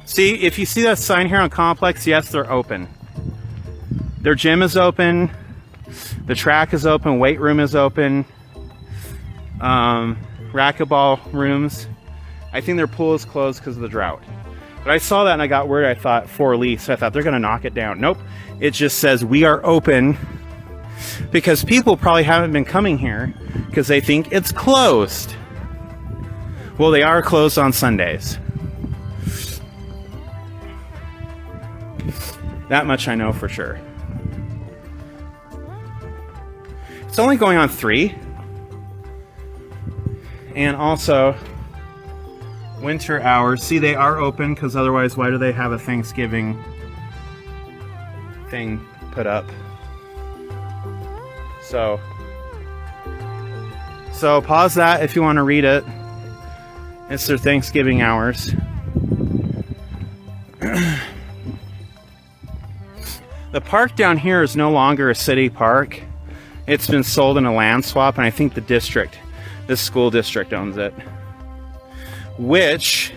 See, if you see that sign here on Complex, yes, they're open. Their gym is open. The track is open. Weight room is open. Racquetball rooms. I think their pool is closed because of the drought. But I saw that and I got worried. I thought for lease. I thought they're going to knock it down. Nope. It just says we are open because people probably haven't been coming here because they think it's closed. Well, they are closed on Sundays. That much I know for sure. It's only going on 3. And also, winter hours. See, they are open because otherwise, why do they have a Thanksgiving thing put up? So pause that if you want to read it. It's their Thanksgiving hours. The park down here is no longer a city park. It's been sold in a land swap, and I think this school district owns it. Which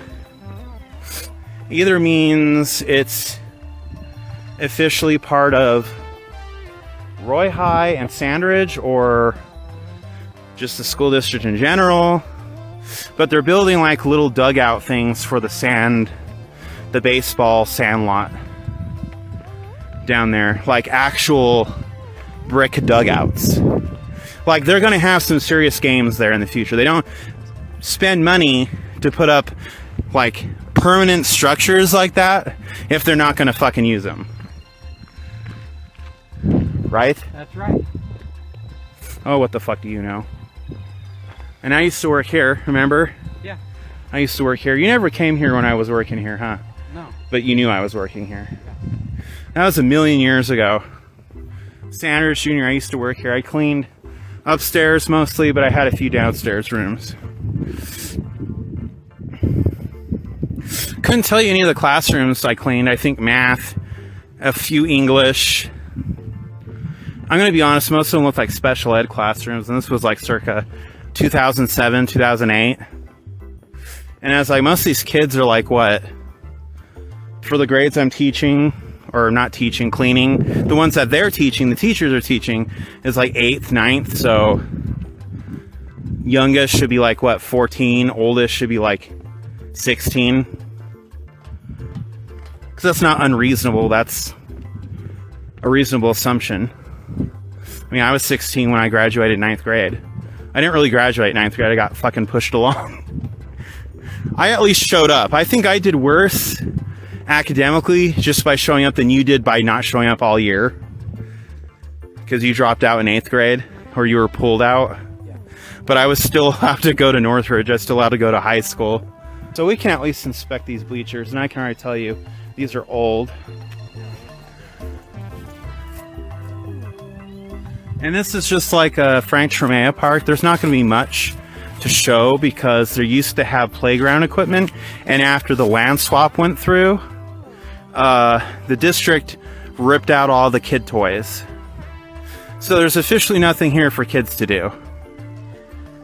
either means it's officially part of Roy High and Sandridge, or just the school district in general. But they're building like little dugout things for the baseball sand lot down there, like actual brick dugouts. Like they're gonna have some serious games there in the future. They don't spend money to put up like permanent structures like that if they're not gonna fucking use them. Right? That's right. Oh, what the fuck do you know? And I used to work here, remember? Yeah. I used to work here. You never came here when I was working here, huh? No. But you knew I was working here. Yeah. That was a million years ago. Sanders Jr., I used to work here. I cleaned upstairs mostly, but I had a few downstairs rooms. Couldn't tell you any of the classrooms I cleaned. I think math, a few English. I'm going to be honest, most of them look like special ed classrooms, and this was like circa 2007, 2008. And I was like, most of these kids are like, what? For the grades I'm teaching, or not teaching, cleaning, the ones that they're teaching, the teachers are teaching, is like 8th, 9th, so youngest should be like, what, 14, oldest should be like 16. Because that's not unreasonable, that's a reasonable assumption. I mean, I was 16 when I graduated 9th grade. I didn't really graduate 9th grade, I got fucking pushed along. I at least showed up. I think I did worse academically just by showing up than you did by not showing up all year. Because you dropped out in 8th grade, or you were pulled out. Yeah. But I was still allowed to go to Northridge, I was still allowed to go to high school. So we can at least inspect these bleachers, and I can already tell you, these are old. And this is just like a Frank Tremea Park. There's not going to be much to show because they used to have playground equipment, and after the land swap went through, the district ripped out all the kid toys. So there's officially nothing here for kids to do.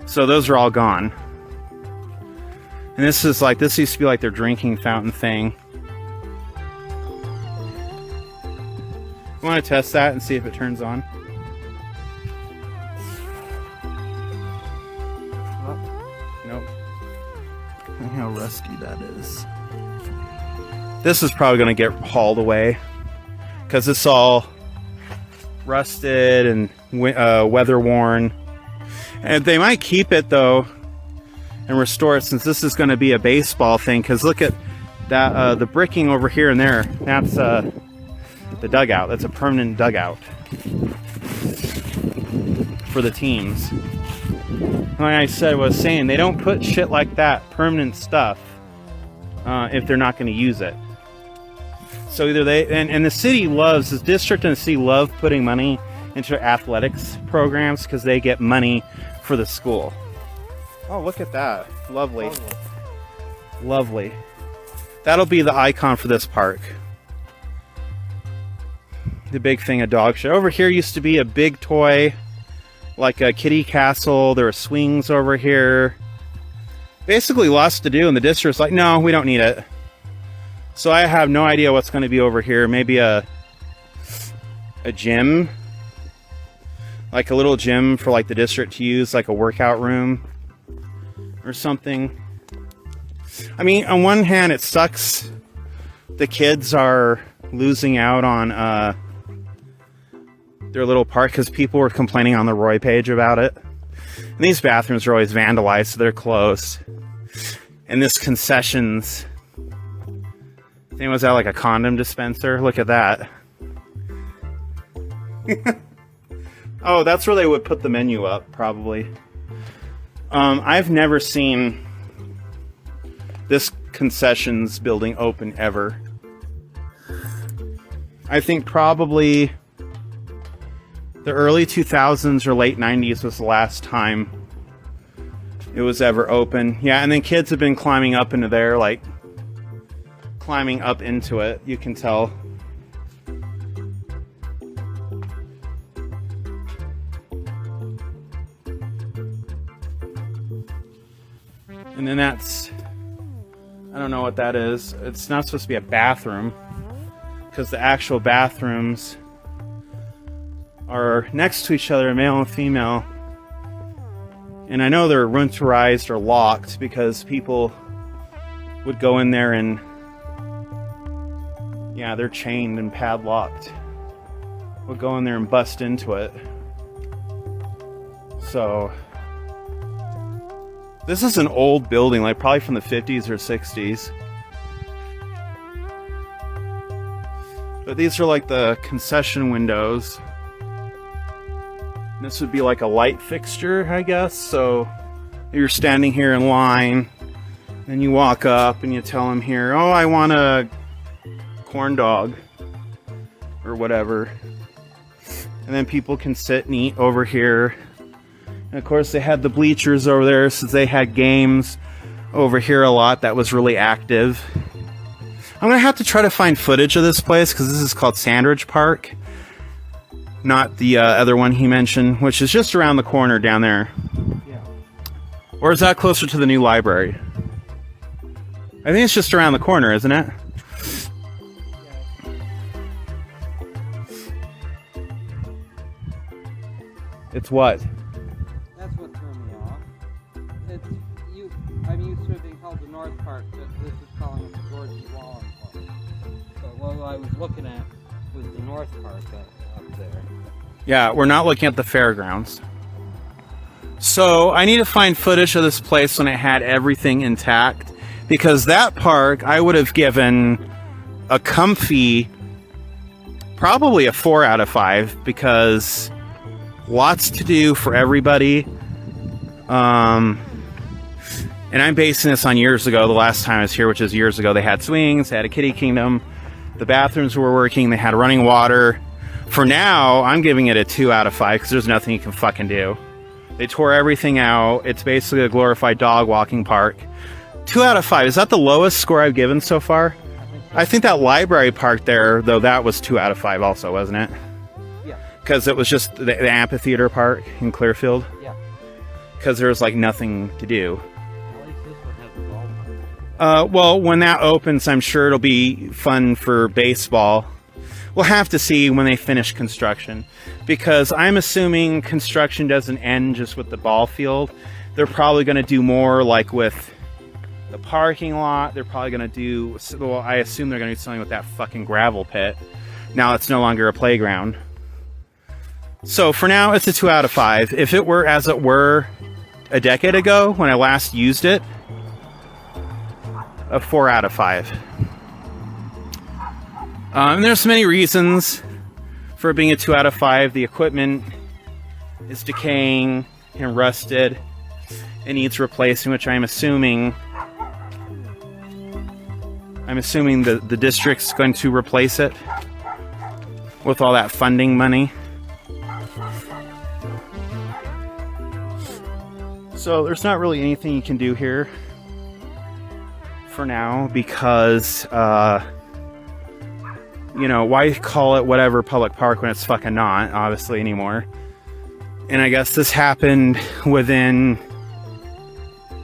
So those are all gone. And this used to be like their drinking fountain thing. You want to test that and see if it turns on? Nope. Look how rusty that is. This is probably going to get hauled away because it's all rusted and weather worn. And they might keep it though and restore it, since this is going to be a baseball thing. Because look at that, the bricking over here and there. That's the dugout. That's a permanent dugout for the teams. Like I said, was saying, they don't put shit like that, permanent stuff, if they're not going to use it. So either they, and the city loves, the district and the city love putting money into their athletics programs because they get money for the school. Oh, look at that. Lovely. Lovely. That'll be the icon for this park. The big thing, a dog show. Over here used to be a big toy, like a kiddie castle. There are swings over here. Basically lots to do, and the district's like, no, we don't need it. So I have no idea what's going to be over here. Maybe a gym, like a little gym for like the district to use, like a workout room or something. I mean, on one hand, it sucks the kids are losing out on their little park because people were complaining on the Roy page about it. And these bathrooms are always vandalized, so they're closed. And this concessions thing was that like a condom dispenser. Look at that. Oh, that's where they would put the menu up, probably. I've never seen this concessions building open ever. I think probably the early 2000s or late 90s was the last time it was ever open. Yeah, and then kids have been climbing up into there, like climbing up into it, you can tell. And then that's, I don't know what that is. It's not supposed to be a bathroom, because the actual bathrooms are next to each other, male and female. And I know they're winterized or locked because people would go in there and, yeah, they're chained and padlocked. Would go in there and bust into it. So this is an old building, like probably from the 50s or 60s. But these are like the concession windows. This would be like a light fixture, I guess. So you're standing here in line, and you walk up and you tell them here, oh, I want a corn dog or whatever. And then people can sit and eat over here. And of course, they had the bleachers over there, so they had games over here a lot. That was really active. I'm going to have to try to find footage of this place, because this is called Sandridge Park. Not the other one he mentioned, which is just around the corner down there. Yeah. Or is that closer to the new library? I think it's just around the corner, isn't it? It's what? That's what threw me off. I'm used to it being called the North Park, but this is calling it the George Wallen Park. So what I was looking at was the North Park up there. Yeah, we're not looking at the fairgrounds. So I need to find footage of this place when it had everything intact, because that park I would have given a comfy, probably a 4 out of 5, because lots to do for everybody. And I'm basing this on years ago, the last time I was here, which is years ago. They had swings, they had a kiddie kingdom, the bathrooms were working, they had running water. For now, I'm giving it a 2 out of 5, because there's nothing you can fucking do. They tore everything out. It's basically a glorified dog walking park. 2 out of 5. Is that the lowest score I've given so far? I think that library park there, though, that was 2 out of 5 also, wasn't it? Yeah. Because it was just the amphitheater park in Clearfield? Yeah. Because there was, like, nothing to do. Well, when that opens, I'm sure it'll be fun for baseball. We'll have to see when they finish construction, because I'm assuming construction doesn't end just with the ball field. They're probably going to do more, like with the parking lot. They're probably going to do, well, I assume they're going to do something with that fucking gravel pit. Now it's no longer a playground. So for now, it's a 2 out of 5. If it were as it were a decade ago when I last used it, a 4 out of 5. And there's many reasons for it being a 2 out of 5. The equipment is decaying and rusted and needs replacing, which I'm assuming the district's going to replace it with all that funding money. So there's not really anything you can do here for now, because you know, why call it whatever public park when it's fucking not, obviously, anymore. And I guess this happened in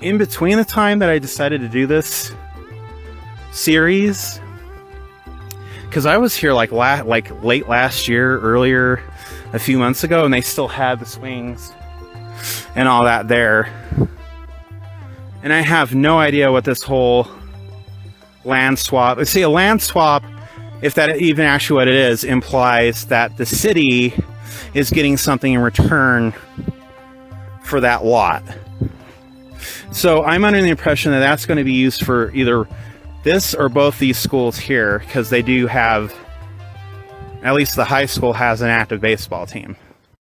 between the time that I decided to do this series, because I was here like late last year, earlier, a few months ago, and they still had the swings and all that there. And I have no idea what this whole land swap. See, a land swap, if that even actually what it is, implies that the city is getting something in return for that lot. So I'm under the impression that that's going to be used for either this or both these schools here, because they do have, at least the high school has an active baseball team.